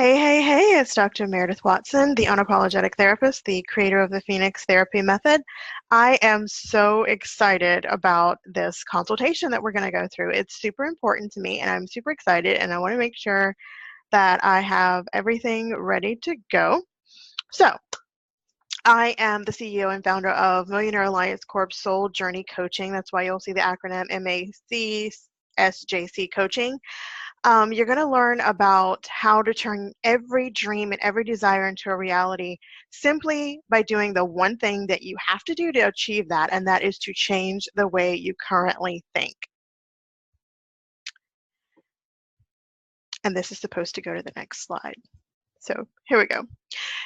Hey, hey, hey, it's Dr. Meredith Watson, the unapologetic therapist, the creator of the Phoenix Therapy Method. I am so excited about this consultation that we're going to go through. It's super important to me, and I'm super excited, and I want to make sure that I have everything ready to go. So, I am the CEO and founder of Millionaire Alliance Corp Soul Journey Coaching. That's why you'll see the acronym MACSJC Coaching. You're going to learn about how to turn every dream and every desire into a reality simply by doing the one thing that you have to do to achieve that, and that is to change the way you currently think. And this is supposed to go to the next slide. So here we go.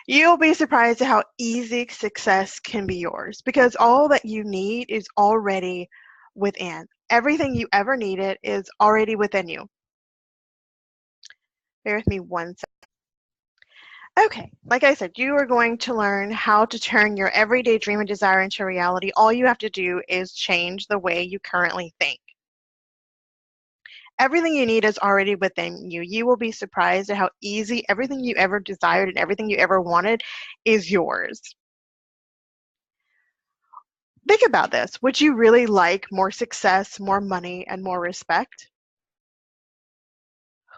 You'll be surprised at how easy success can be yours because all that you need is already within. Everything you ever needed is already within you. Bear with me one second. Okay, like I said, you are going to learn how to turn your everyday dream and desire into reality. All you have to do is change the way you currently think. Everything you need is already within you. You will be surprised at how easy everything you ever desired and everything you ever wanted is yours. Think about this. Would you really like more success, more money, and more respect?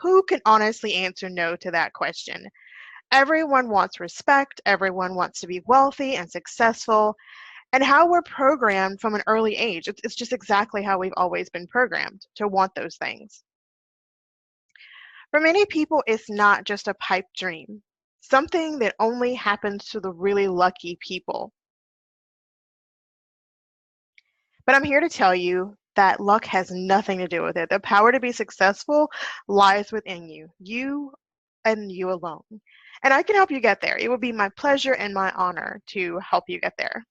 Who can honestly answer no to that question? Everyone wants respect. Everyone wants to be wealthy and successful. And how we're programmed from an early age. It's just exactly how we've always been programmed to want those things. For many people, it's not just a pipe dream, something that only happens to the really lucky people. But I'm here to tell you that luck has nothing to do with it. The power to be successful lies within you, you and you alone. And I can help you get there. It would be my pleasure and my honor to help you get there.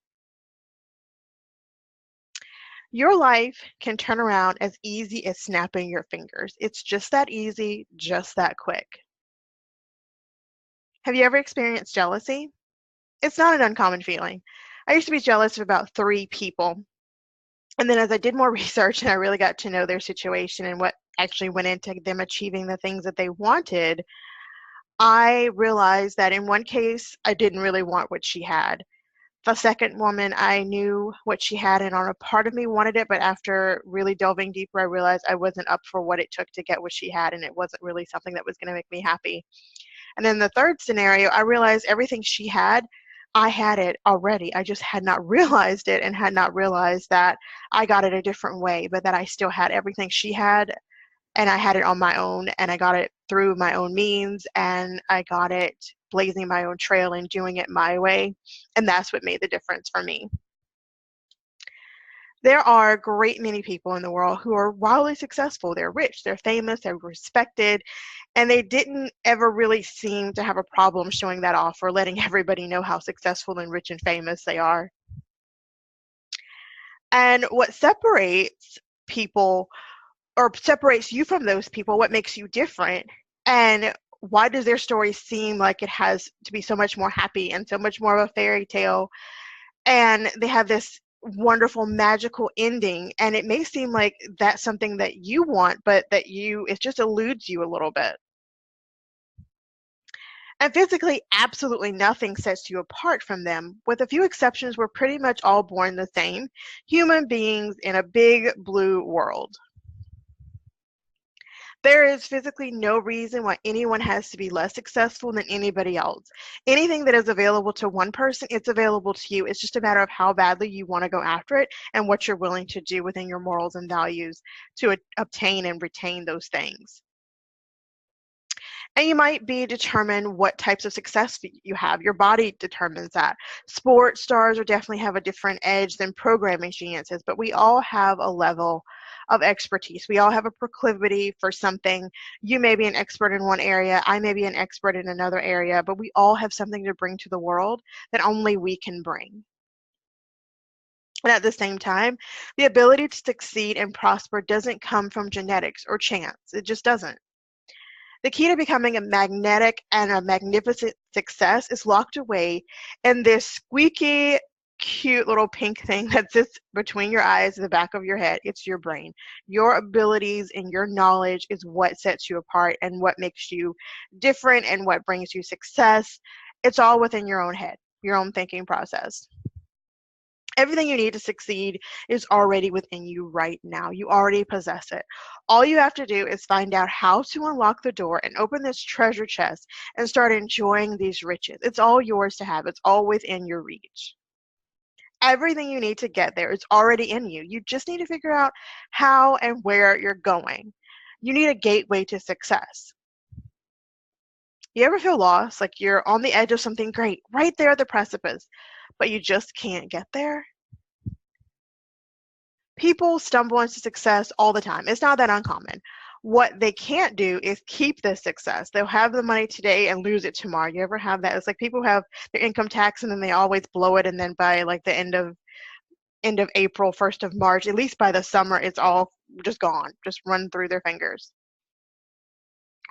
Your life can turn around as easy as snapping your fingers. It's just that easy, just that quick. Have you ever experienced jealousy? It's not an uncommon feeling. I used to be jealous of about 3 people. And then as I did more research and I really got to know their situation and what actually went into them achieving the things that they wanted, I realized that in one case, I didn't really want what she had. The second woman, I knew what she had, and on a part of me wanted it, but after really delving deeper, I realized I wasn't up for what it took to get what she had, and it wasn't really something that was going to make me happy. And then the third scenario, I realized everything she had, I had it already. I just had not realized it and had not realized that I got it a different way, but that I still had everything she had, and I had it on my own, and I got it through my own means, and I got it blazing my own trail and doing it my way, and that's what made the difference for me. There are a great many people in the world who are wildly successful. They're rich, they're famous, they're respected, and they didn't ever really seem to have a problem showing that off or letting everybody know how successful and rich and famous they are. And what separates people or separates you from those people, what makes you different, and why does their story seem like it has to be so much more happy and so much more of a fairy tale, and they have this wonderful magical ending, and it may seem like that's something that you want, but that it just eludes you a little bit. And physically, absolutely nothing sets you apart from them. With a few exceptions, we're pretty much all born the same, human beings in a big blue world. There is physically no reason why anyone has to be less successful than anybody else. Anything that is available to one person, it's available to you. It's just a matter of how badly you want to go after it and what you're willing to do within your morals and values to obtain and retain those things. And you might be determined what types of success you have. Your body determines that. Sports stars are definitely have a different edge than programming geniuses, but we all have a level of expertise. We all have a proclivity for something. You may be an expert in one area, I may be an expert in another area, but we all have something to bring to the world that only we can bring. And at the same time, the ability to succeed and prosper doesn't come from genetics or chance. It just doesn't. The key to becoming a magnetic and a magnificent success is locked away in this squeaky cute little pink thing that sits between your eyes and the back of your head. It's your brain. Your abilities and your knowledge is what sets you apart and what makes you different and what brings you success. It's all within your own head, your own thinking process. Everything you need to succeed is already within you right now. You already possess it. All you have to do is find out how to unlock the door and open this treasure chest and start enjoying these riches. It's all yours to have. It's all within your reach. Everything you need to get there is already in you. You just need to figure out how and where you're going. You need a gateway to success. You ever feel lost, like you're on the edge of something great, right there at the precipice, but you just can't get there? People stumble into success all the time. It's not that uncommon. What they can't do is keep the success. They'll have the money today and lose it tomorrow. You ever have that? It's like people have their income tax and then they always blow it, and then by like the end of April, 1st of March, at least by the summer, it's all just gone, just run through their fingers.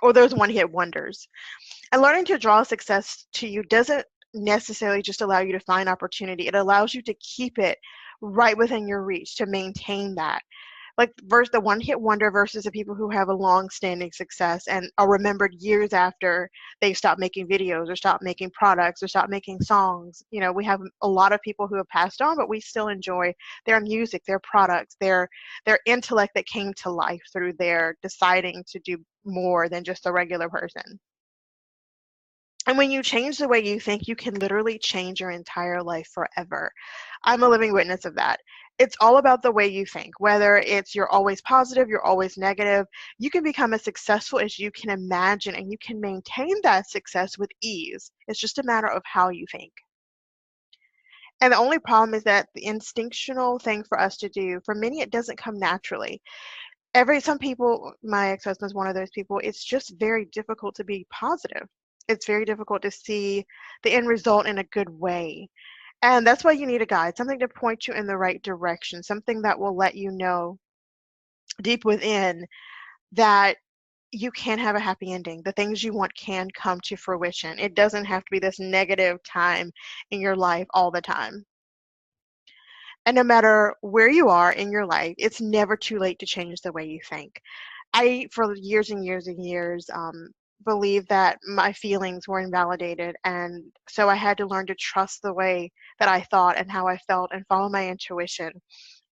Or those one-hit wonders. And learning to draw success to you doesn't necessarily just allow you to find opportunity. It allows you to keep it right within your reach, to maintain that. Like versus the one-hit wonder versus the people who have a long-standing success and are remembered years after they stop making videos or stop making products or stop making songs. You know, we have a lot of people who have passed on, but we still enjoy their music, their products, their intellect that came to life through their deciding to do more than just a regular person. And when you change the way you think, you can literally change your entire life forever. I'm a living witness of that. It's all about the way you think. Whether it's you're always positive, you're always negative, you can become as successful as you can imagine, and you can maintain that success with ease. It's just a matter of how you think. And the only problem is that the instinctual thing for us to do, for many, it doesn't come naturally. Some people, my ex-husband's one of those people, it's just very difficult to be positive. It's very difficult to see the end result in a good way. And that's why you need a guide, something to point you in the right direction, something that will let you know deep within that you can have a happy ending. The things you want can come to fruition. It doesn't have to be this negative time in your life all the time. And no matter where you are in your life, it's never too late to change the way you think. I, for years and years and years, believed that my feelings were invalidated, and so I had to learn to trust the way that I thought and how I felt and follow my intuition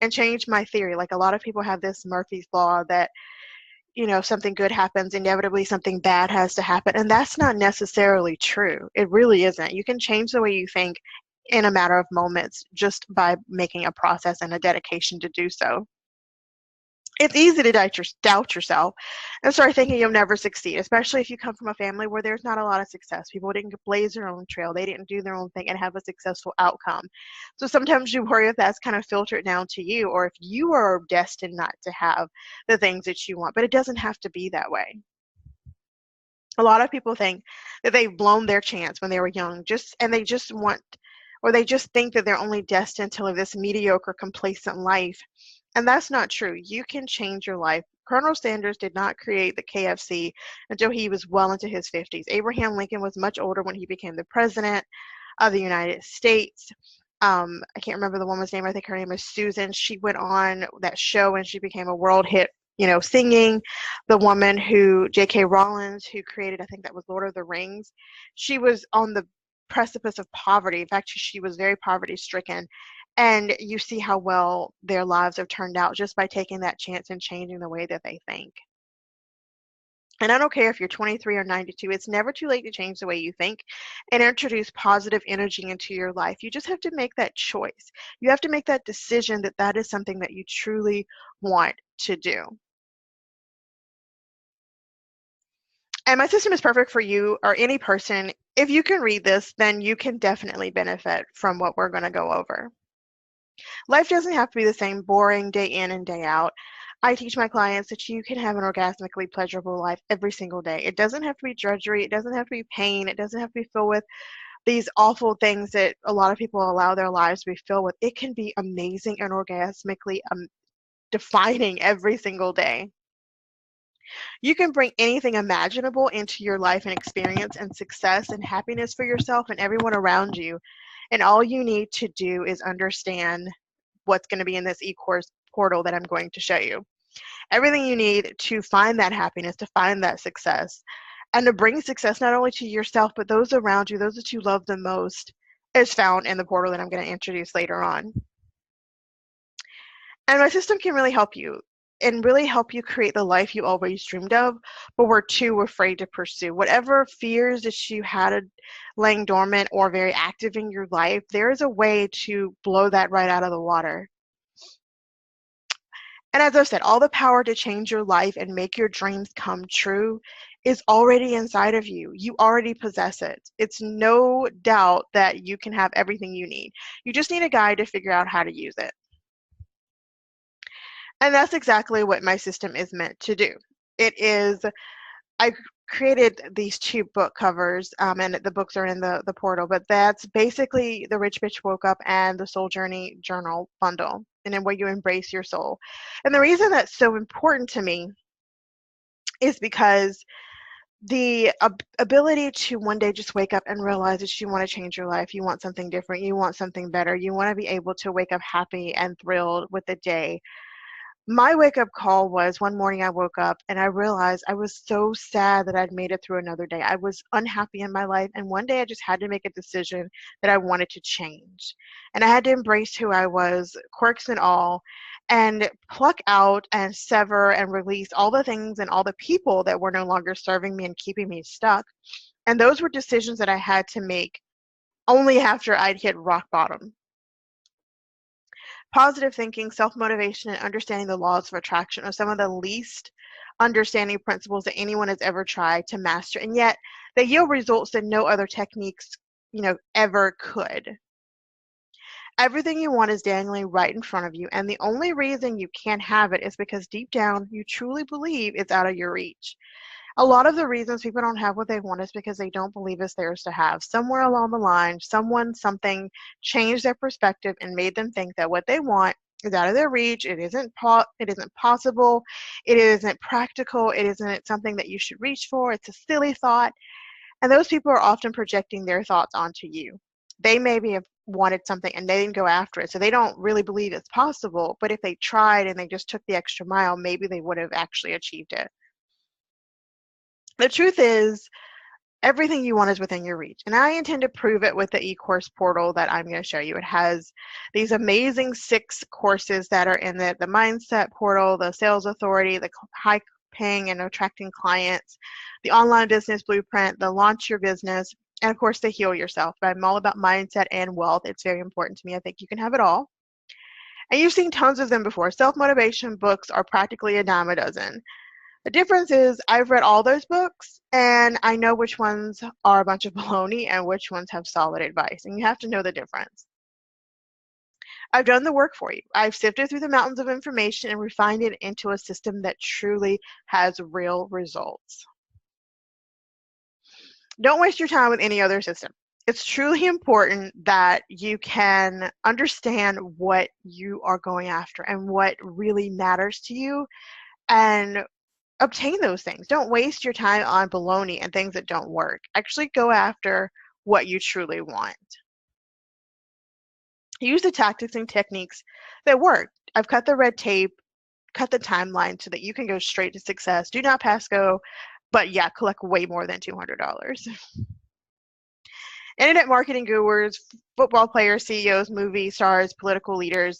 and change my theory. Like a lot of people have this Murphy's Law that, you know, something good happens, inevitably something bad has to happen, and that's not necessarily true. It really isn't. You can change the way you think in a matter of moments just by making a process and a dedication to do so. It's easy to doubt yourself and start thinking you'll never succeed, especially if you come from a family where there's not a lot of success. People didn't blaze their own trail. They didn't do their own thing and have a successful outcome. So sometimes you worry if that's kind of filtered down to you, or if you are destined not to have the things that you want. But it doesn't have to be that way. A lot of people think that they've blown their chance when they were young, and they just want, or they just think that they're only destined to live this mediocre, complacent life. And that's not true. You can change your life. Colonel Sanders did not create the KFC until he was well into his 50s. Abraham Lincoln was much older when he became the president of the United States. I can't remember the woman's name. I think her name is Susan. She went on that show and she became a world hit, you know, singing. The woman who, J.K. Rowling, who created, I think that was Lord of the Rings, she was on the precipice of poverty. In fact, she was very poverty stricken. And you see how well their lives have turned out just by taking that chance and changing the way that they think. And I don't care if you're 23 or 92, it's never too late to change the way you think and introduce positive energy into your life. You just have to make that choice. You have to make that decision that that is something that you truly want to do. And my system is perfect for you or any person. If you can read this, then you can definitely benefit from what we're going to go over. Life doesn't have to be the same boring day in and day out. I teach my clients that you can have an orgasmically pleasurable life every single day. It doesn't have to be drudgery. It doesn't have to be pain. It doesn't have to be filled with these awful things that a lot of people allow their lives to be filled with. It can be amazing and orgasmically defining every single day. You can bring anything imaginable into your life and experience and success and happiness for yourself and everyone around you. And all you need to do is understand what's going to be in this e-course portal that I'm going to show you. Everything you need to find that happiness, to find that success, and to bring success not only to yourself, but those around you, those that you love the most, is found in the portal that I'm going to introduce later on. And my system can really help you and really help you create the life you always dreamed of, but were too afraid to pursue. Whatever fears that you had laying dormant or very active in your life, there is a way to blow that right out of the water. And as I said, all the power to change your life and make your dreams come true is already inside of you. You already possess it. It's no doubt that you can have everything you need. You just need a guide to figure out how to use it. And that's exactly what my system is meant to do. I created these 2 book covers, and the books are in the portal, but that's basically The Rich Bitch Woke Up and the Soul Journey Journal bundle, and then where you embrace your soul. And the reason that's so important to me is because the ability to one day just wake up and realize that you want to change your life, you want something different, you want something better, you want to be able to wake up happy and thrilled with the day. My wake-up call was one morning I woke up and I realized I was so sad that I'd made it through another day. I was unhappy in my life, and one day I just had to make a decision that I wanted to change. And I had to embrace who I was, quirks and all, and pluck out and sever and release all the things and all the people that were no longer serving me and keeping me stuck. And those were decisions that I had to make only after I'd hit rock bottom. Positive thinking, self-motivation, and understanding the laws of attraction are some of the least understanding principles that anyone has ever tried to master, and yet they yield results that no other techniques, ever could. Everything you want is dangling right in front of you, and the only reason you can't have it is because deep down you truly believe it's out of your reach. A lot of the reasons people don't have what they want is because they don't believe it's theirs to have. Somewhere along the line, something changed their perspective and made them think that what they want is out of their reach. It isn't possible. It isn't practical. It isn't something that you should reach for. It's a silly thought. And those people are often projecting their thoughts onto you. They maybe have wanted something and they didn't go after it, so they don't really believe it's possible. But if they tried and they just took the extra mile, maybe they would have actually achieved it. The truth is, everything you want is within your reach. And I intend to prove it with the e-course portal that I'm going to show you. It has these amazing 6 courses that are in the mindset portal, the sales authority, the high paying and attracting clients, the online business blueprint, the launch your business, and of course the heal yourself. But I'm all about mindset and wealth. It's very important to me. I think you can have it all. And you've seen tons of them before. Self-motivation books are practically a dime a dozen. The difference is I've read all those books and I know which ones are a bunch of baloney and which ones have solid advice, and you have to know the difference. I've done the work for you. I've sifted through the mountains of information and refined it into a system that truly has real results. Don't waste your time with any other system. It's truly important that you can understand what you are going after and what really matters to you, and obtain those things. Don't waste your time on baloney and things that don't work. Actually go after what you truly want. Use the tactics and techniques that work. I've cut the red tape, cut the timeline so that you can go straight to success. Do not pass go, but yeah, collect way more than $200. Internet marketing gurus, football players, CEOs, movie stars, political leaders,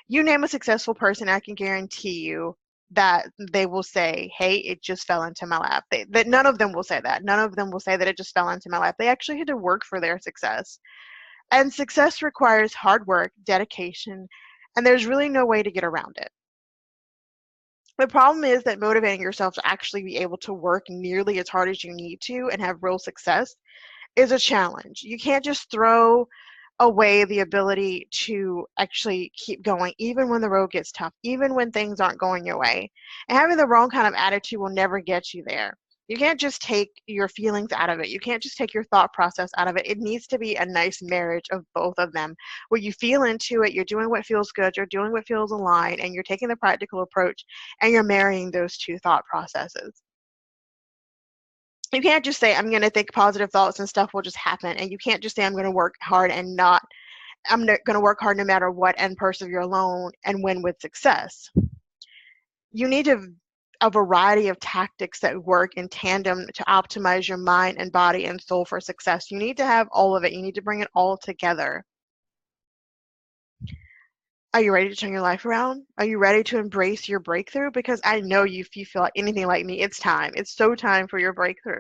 you name a successful person, I can guarantee you that they will say, hey, it just fell into my lap. None of them will say that. None of them will say that it just fell into my lap. They actually had to work for their success. And success requires hard work, dedication, and there's really no way to get around it. The problem is that motivating yourself to actually be able to work nearly as hard as you need to and have real success is a challenge. You can't just throw away the ability to actually keep going, even when the road gets tough, even when things aren't going your way. And having the wrong kind of attitude will never get you there. You can't just take your feelings out of it. You can't just take your thought process out of it. It needs to be a nice marriage of both of them, where you feel into it, you're doing what feels good, you're doing what feels aligned, and you're taking the practical approach, and you're marrying those 2 thought processes. You can't just say, I'm going to think positive thoughts and stuff will just happen. And you can't just say, I'm going to work hard and not, I'm going to work hard no matter what and persevere alone and win with success. You need a variety of tactics that work in tandem to optimize your mind and body and soul for success. You need to have all of it. You need to bring it all together. Are you ready to turn your life around? Are you ready to embrace your breakthrough? Because I know if you feel like anything like me, it's time. It's so time for your breakthrough.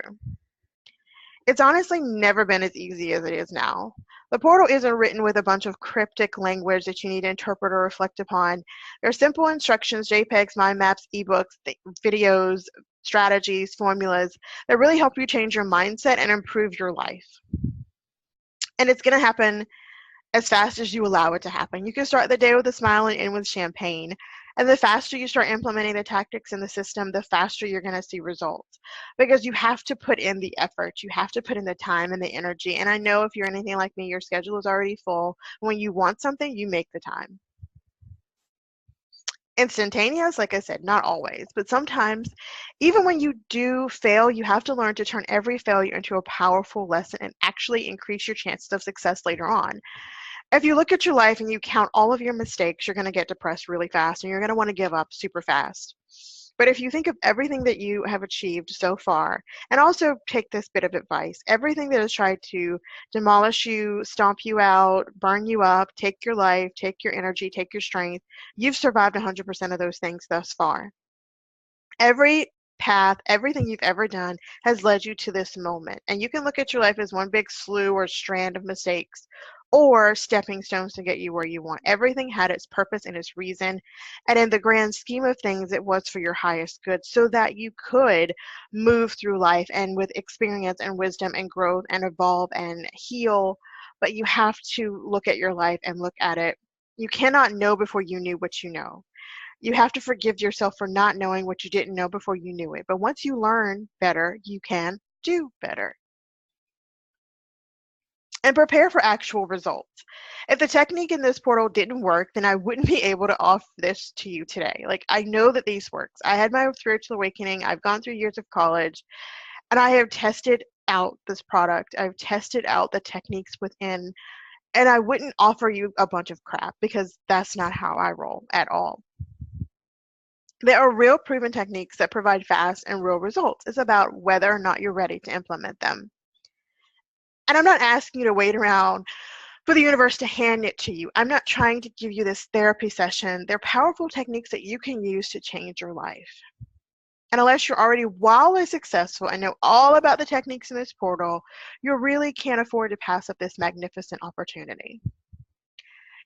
It's honestly never been as easy as it is now. The portal isn't written with a bunch of cryptic language that you need to interpret or reflect upon. There are simple instructions, JPEGs, mind maps, ebooks, videos, strategies, formulas that really help you change your mindset and improve your life. And it's going to happen as fast as you allow it to happen. You can start the day with a smile and end with champagne. And the faster you start implementing the tactics in the system, the faster you're going to see results. Because you have to put in the effort. You have to put in the time and the energy. And I know if you're anything like me, your schedule is already full. When you want something, you make the time. Instantaneous, like I said, not always, but sometimes, even when you do fail, you have to learn to turn every failure into a powerful lesson and actually increase your chances of success later on. If you look at your life and you count all of your mistakes, you're going to get depressed really fast and you're going to want to give up super fast. But if you think of everything that you have achieved so far, and also take this bit of advice, everything that has tried to demolish you, stomp you out, burn you up, take your life, take your energy, take your strength, you've survived 100% of those things thus far. Every path, everything you've ever done has led you to this moment. And you can look at your life as one big slew or strand of mistakes or stepping stones to get you where you want. Everything had its purpose and its reason. And in the grand scheme of things, it was for your highest good so that you could move through life and with experience and wisdom and growth and evolve and heal. But you have to look at your life and look at it. You cannot know before you knew what you know. You have to forgive yourself for not knowing what you didn't know before you knew it. But once you learn better, you can do better. And prepare for actual results. If the technique in this portal didn't work, then I wouldn't be able to offer this to you today. Like, I know that these works. I had my spiritual awakening. I've gone through years of college, and I have tested out this product. I've tested out the techniques within, and I wouldn't offer you a bunch of crap because that's not how I roll at all. There are real proven techniques that provide fast and real results. It's about whether or not you're ready to implement them. And I'm not asking you to wait around for the universe to hand it to you. I'm not trying to give you this therapy session. They're powerful techniques that you can use to change your life. And unless you're already wildly successful and know all about the techniques in this portal, you really can't afford to pass up this magnificent opportunity.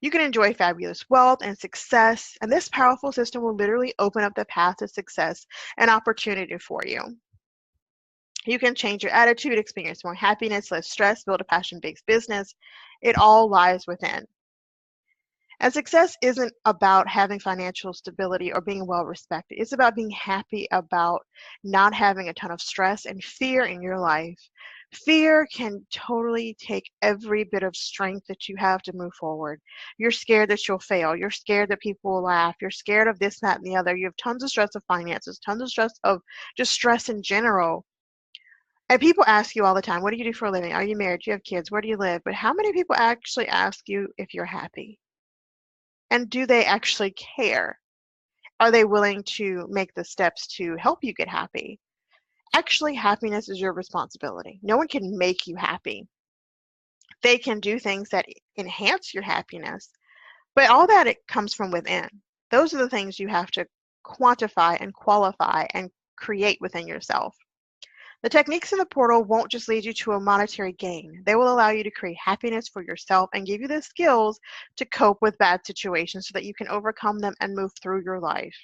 You can enjoy fabulous wealth and success, and this powerful system will literally open up the path to success and opportunity for you. You can change your attitude, experience more happiness, less stress, build a passion-based business. It all lies within. And success isn't about having financial stability or being well respected. It's about being happy about not having a ton of stress and fear in your life. Fear can totally take every bit of strength that you have to move forward. You're scared that you'll fail. You're scared that people will laugh. You're scared of this, that, and the other. You have tons of stress of finances, tons of stress of just stress in general. And people ask you all the time, what do you do for a living? Are you married? Do you have kids? Where do you live? But how many people actually ask you if you're happy? And do they actually care? Are they willing to make the steps to help you get happy? Actually, happiness is your responsibility. No one can make you happy. They can do things that enhance your happiness, but all that it comes from within. Those are the things you have to quantify and qualify and create within yourself. The techniques in the portal won't just lead you to a monetary gain. They will allow you to create happiness for yourself and give you the skills to cope with bad situations so that you can overcome them and move through your life.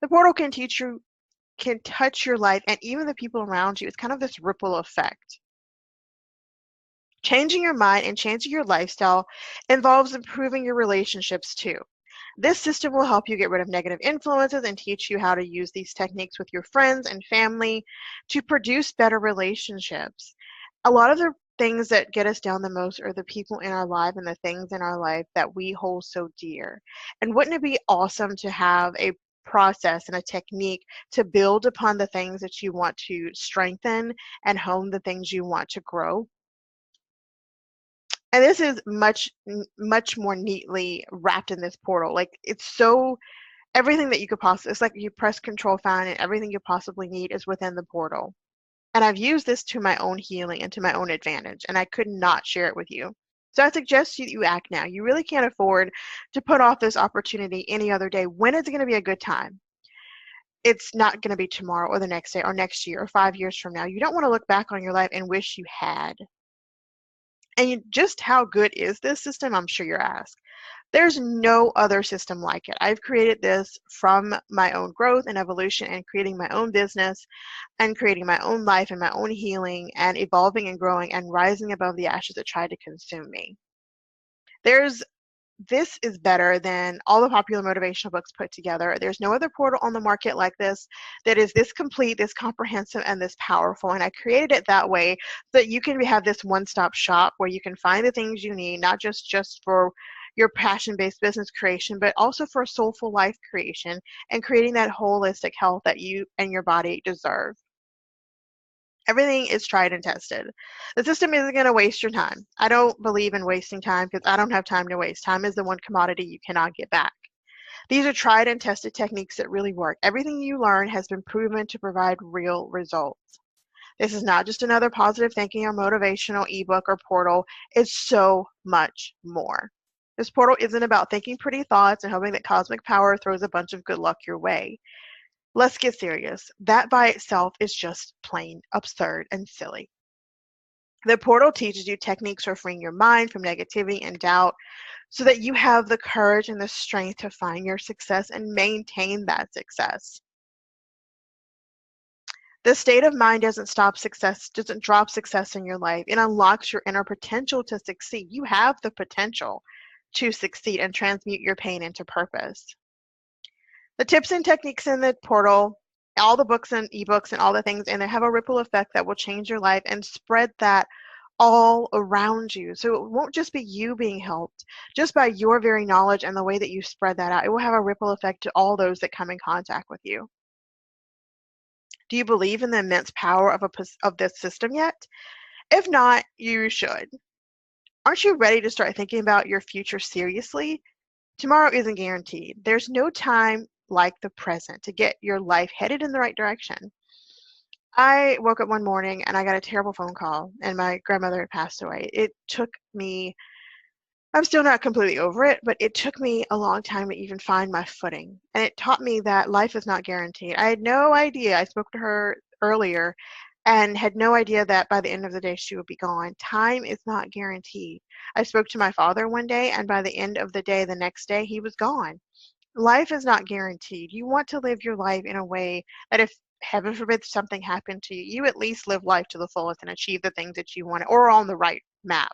The portal can touch your life and even the people around you. It's kind of this ripple effect. Changing your mind and changing your lifestyle involves improving your relationships too. This system will help you get rid of negative influences and teach you how to use these techniques with your friends and family to produce better relationships. A lot of the things that get us down the most are the people in our life and the things in our life that we hold so dear. And wouldn't it be awesome to have a process and a technique to build upon the things that you want to strengthen and hone the things you want to grow. And this is much more neatly wrapped in this portal. Like, it's so, everything that you could possibly, it's like you press control find and everything you possibly need is within the portal. And I've used this to my own healing and to my own advantage, and I could not share it with you. So I suggest you act now. You really can't afford to put off this opportunity any other day. When is it going to be a good time? It's not going to be tomorrow or the next day or next year or 5 years from now. You don't want to look back on your life and wish you had. And just how good is this system? I'm sure you're asked. There's no other system like it. I've created this from my own growth and evolution and creating my own business and creating my own life and my own healing and evolving and growing and rising above the ashes that tried to consume me. This is better than all the popular motivational books put together. There's no other portal on the market like this that is this complete, this comprehensive, and this powerful. And I created it that way so that you can have this one-stop shop where you can find the things you need, not just for your passion-based business creation, but also for a soulful life creation and creating that holistic health that you and your body deserve. Everything is tried and tested. The system isn't going to waste your time. I don't believe in wasting time because I don't have time to waste. Time is the one commodity you cannot get back. These are tried and tested techniques that really work. Everything you learn has been proven to provide real results. This is not just another positive thinking or motivational ebook or portal. It's so much more. This portal isn't about thinking pretty thoughts and hoping that cosmic power throws a bunch of good luck your way. Let's get serious. That by itself is just plain absurd and silly. The portal teaches you techniques for freeing your mind from negativity and doubt so that you have the courage and the strength to find your success and maintain that success. The state of mind doesn't drop success in your life. It unlocks your inner potential to succeed. You have the potential to succeed and transmute your pain into purpose. The tips and techniques in the portal, all the books and ebooks and all the things in there have a ripple effect that will change your life and spread that all around you. So it won't just be you being helped. Just by your very knowledge and the way that you spread that out, it will have a ripple effect to all those that come in contact with you. Do you believe in the immense power of this system yet? If not, you should. Aren't you ready to start thinking about your future seriously? Tomorrow isn't guaranteed. There's no time like the present to get your life headed in the right direction. I woke up one morning and I got a terrible phone call and my grandmother had passed away. It took me, I'm still not completely over it, but it took me a long time to even find my footing. And it taught me that life is not guaranteed. I had no idea. I spoke to her earlier and had no idea that by the end of the day she would be gone. Time is not guaranteed. I spoke to my father one day and by the end of the day, the next day, he was gone. Life is not guaranteed. You want to live your life in a way that if heaven forbid something happened to you, you at least live life to the fullest and achieve the things that you want or are on the right map.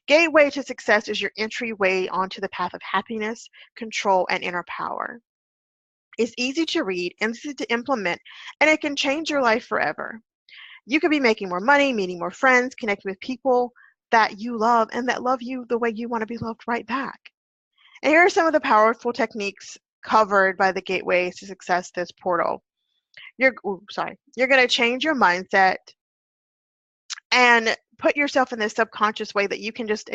Gateway to success is your entryway onto the path of happiness, control, and inner power. It's easy to read, easy to implement, and it can change your life forever. You could be making more money, meeting more friends, connecting with people that you love and that love you the way you want to be loved right back. And here are some of the powerful techniques covered by the Gateways to Success, this portal. You're going to change your mindset and put yourself in this subconscious way that you can just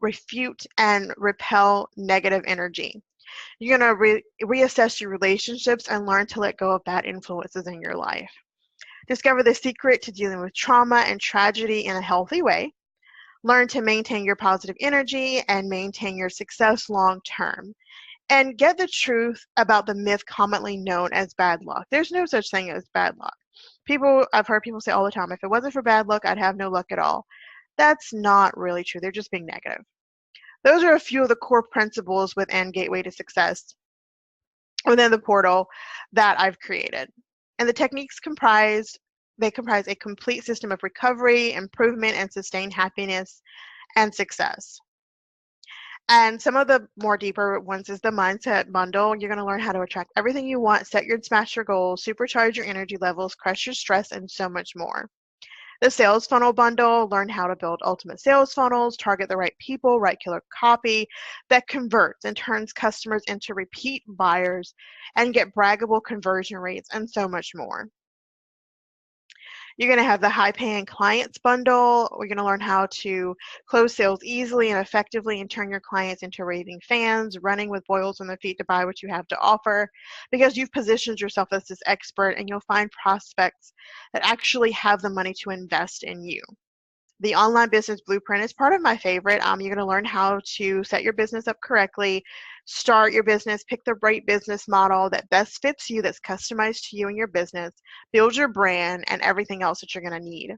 refute and repel negative energy. You're going to reassess your relationships and learn to let go of bad influences in your life. Discover the secret to dealing with trauma and tragedy in a healthy way. Learn to maintain your positive energy and maintain your success long term. And get the truth about the myth commonly known as bad luck. There's no such thing as bad luck. I've heard people say all the time, if it wasn't for bad luck, I'd have no luck at all. That's not really true. They're just being negative. Those are a few of the core principles within Gateway to Success, within the portal that I've created. And the techniques comprise a complete system of recovery, improvement, and sustained happiness and success. And some of the more deeper ones is the mindset bundle. You're going to learn how to attract everything you want, smash your goals, supercharge your energy levels, crush your stress, and so much more. The sales funnel bundle, learn how to build ultimate sales funnels, target the right people, write killer copy that converts and turns customers into repeat buyers, and get braggable conversion rates, and so much more. You're going to have the high paying clients bundle. We're going to learn how to close sales easily and effectively and turn your clients into raving fans, running with boils on their feet to buy what you have to offer, because you've positioned yourself as this expert, and you'll find prospects that actually have the money to invest in you. The online business blueprint is part of my favorite. You're going to learn how to set your business up correctly, start your business, pick the right business model that best fits you, that's customized to you and your business, build your brand, and everything else that you're going to need.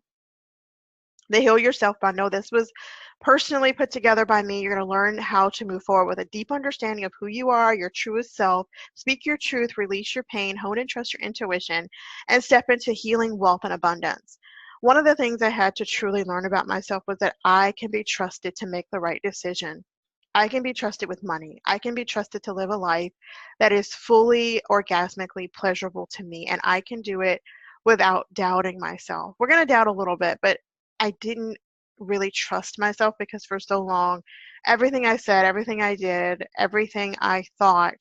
The Heal Yourself bundle. This was personally put together by me. You're going to learn how to move forward with a deep understanding of who you are, your truest self, speak your truth, release your pain, hone and trust your intuition, and step into healing, wealth, and abundance. One of the things I had to truly learn about myself was that I can be trusted to make the right decision. I can be trusted with money. I can be trusted to live a life that is fully orgasmically pleasurable to me, and I can do it without doubting myself. We're going to doubt a little bit, but I didn't really trust myself because for so long, everything I said, everything I did, everything I thought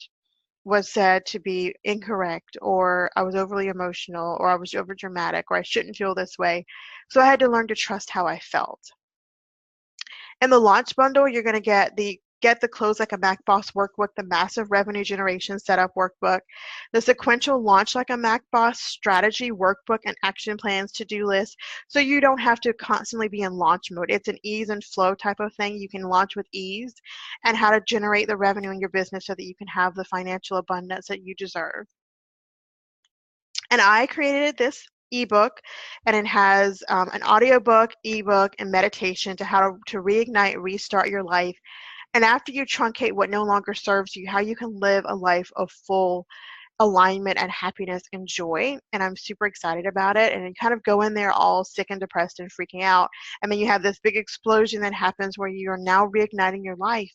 was said to be incorrect, or I was overly emotional, or I was over dramatic, or I shouldn't feel this way. So I had to learn to trust how I felt. In the launch bundle, you're going to get the Close Like a Mac Boss workbook, the massive revenue generation setup workbook, the sequential Launch Like a Mac Boss strategy workbook and action plans to-do list, so you don't have to constantly be in launch mode. It's an ease and flow type of thing. You can launch with ease, and how to generate the revenue in your business so that you can have the financial abundance that you deserve. And I created this ebook, and it has an audiobook, ebook, and meditation to how to reignite, restart your life. And after you truncate what no longer serves you, how you can live a life of full alignment and happiness and joy. And I'm super excited about it. And you kind of go in there all sick and depressed and freaking out. And then you have this big explosion that happens where you are now reigniting your life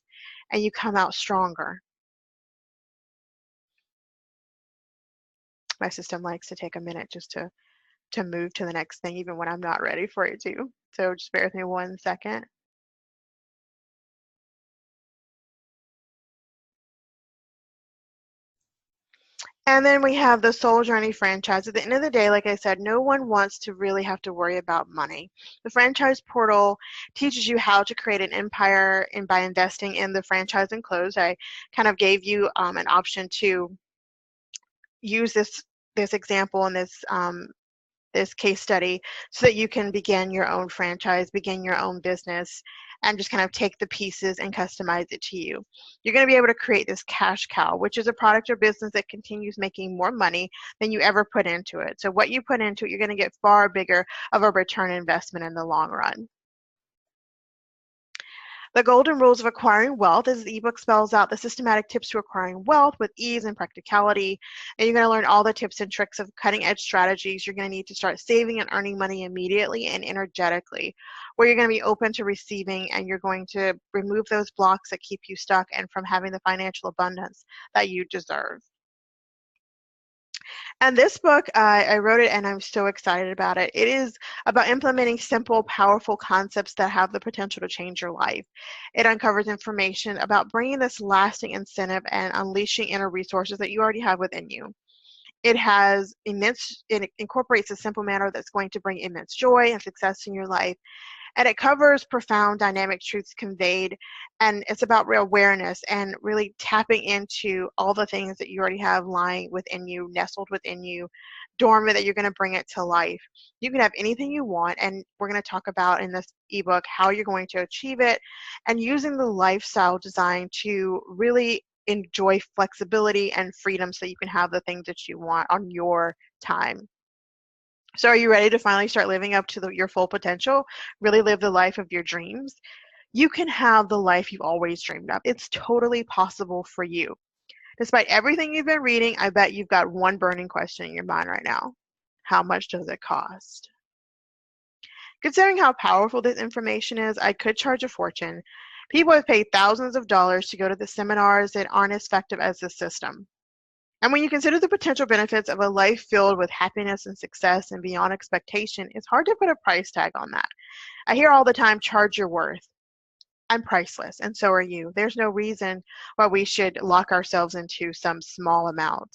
and you come out stronger. My system likes to take a minute just to move to the next thing, even when I'm not ready for it to. So just bear with me 1 second. And then we have the Soul Journey franchise. At the end of the day, like I said, no one wants to really have to worry about money. The franchise portal teaches you how to create an empire, and by investing in the franchise and close, I kind of gave you an option to use this example and this case study so that you can begin your own franchise, begin your own business, and just kind of take the pieces and customize it to you. You're going to be able to create this cash cow, which is a product or business that continues making more money than you ever put into it. So what you put into it, you're going to get far bigger of a return investment in the long run. The Golden Rules of Acquiring Wealth, as the ebook spells out the systematic tips to acquiring wealth with ease and practicality. And you're going to learn all the tips and tricks of cutting edge strategies you're going to need to start saving and earning money immediately and energetically, where you're going to be open to receiving, and you're going to remove those blocks that keep you stuck and from having the financial abundance that you deserve. And this book, I wrote it and I'm so excited about it. It is about implementing simple, powerful concepts that have the potential to change your life. It uncovers information about bringing this lasting incentive and unleashing inner resources that you already have within you. It incorporates a simple manner that's going to bring immense joy and success in your life. And it covers profound dynamic truths conveyed, and it's about real awareness and really tapping into all the things that you already have lying within you, nestled within you, dormant, that you're going to bring it to life. You can have anything you want, and we're going to talk about in this ebook how you're going to achieve it, and using the lifestyle design to really enjoy flexibility and freedom so you can have the things that you want on your time. So are you ready to finally start living up to your full potential? Really live the life of your dreams? You can have the life you've always dreamed of. It's totally possible for you. Despite everything you've been reading, I bet you've got one burning question in your mind right now. How much does it cost? Considering how powerful this information is, I could charge a fortune. People have paid thousands of dollars to go to the seminars that aren't as effective as this system. And when you consider the potential benefits of a life filled with happiness and success and beyond expectation, it's hard to put a price tag on that. I hear all the time, charge your worth. I'm priceless, and so are you. There's no reason why we should lock ourselves into some small amount.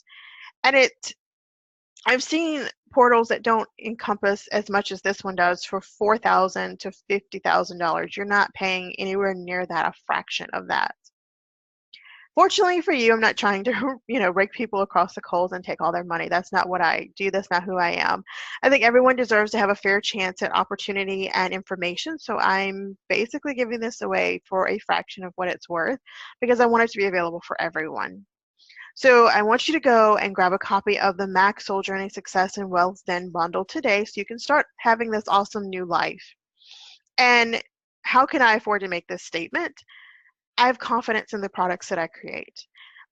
And I've seen portals that don't encompass as much as this one does for $4,000 to $50,000. You're not paying anywhere near that, a fraction of that. Fortunately for you, I'm not trying to, rake people across the coals and take all their money. That's not what I do. That's not who I am. I think everyone deserves to have a fair chance at opportunity and information. So I'm basically giving this away for a fraction of what it's worth because I want it to be available for everyone. So I want you to go and grab a copy of the Mac Soul Journey Success and Wealth Zen bundle today so you can start having this awesome new life. And how can I afford to make this statement? I have confidence in the products that I create.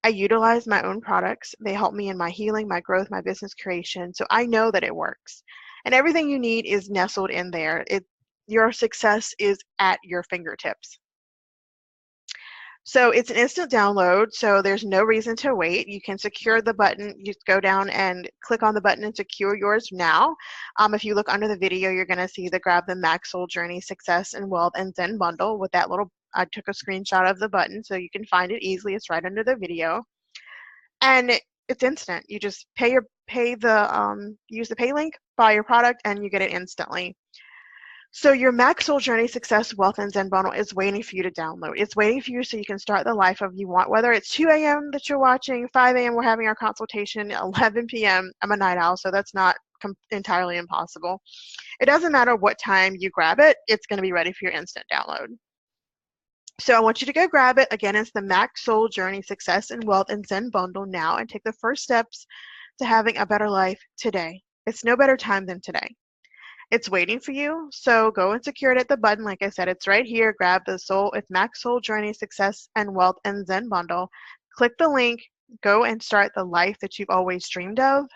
I utilize my own products. They help me in my healing, my growth, my business creation. So I know that it works. And everything you need is nestled in there. Your success is at your fingertips. So it's an instant download, so there's no reason to wait. You can secure the button. You just go down and click on the button and secure yours now. If you look under the video, you're going to see the Grab the Mac Soul Journey Success and Wealth and Zen bundle with that little, I took a screenshot of the button so you can find it easily. It's right under the video. And it's instant. You just use the pay link, buy your product, and you get it instantly. So your Mac Soul Journey Success, Wealth, and Zen bundle is waiting for you to download. It's waiting for you so you can start the life of you want, whether it's 2 a.m. that you're watching, 5 a.m. we're having our consultation, 11 p.m. I'm a night owl, so that's not entirely impossible. It doesn't matter what time you grab it, it's going to be ready for your instant download. So I want you to go grab it. Again, it's the Mac Soul Journey Success and Wealth and Zen bundle now and take the first steps to having a better life today. It's no better time than today. It's waiting for you, so go and secure it at the button. Like I said, it's right here. Grab it's Mac Soul Journey Success and Wealth and Zen bundle. Click the link, go and start the life that you've always dreamed of.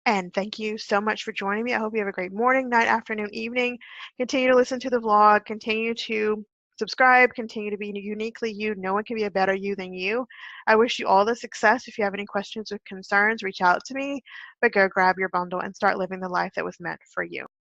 And thank you so much for joining me. I hope you have a great morning, night, afternoon, evening. Continue to listen to the vlog. Continue to subscribe. Continue to be uniquely you. No one can be a better you than you. I wish you all the success. If you have any questions or concerns, reach out to me. But go grab your bundle and start living the life that was meant for you.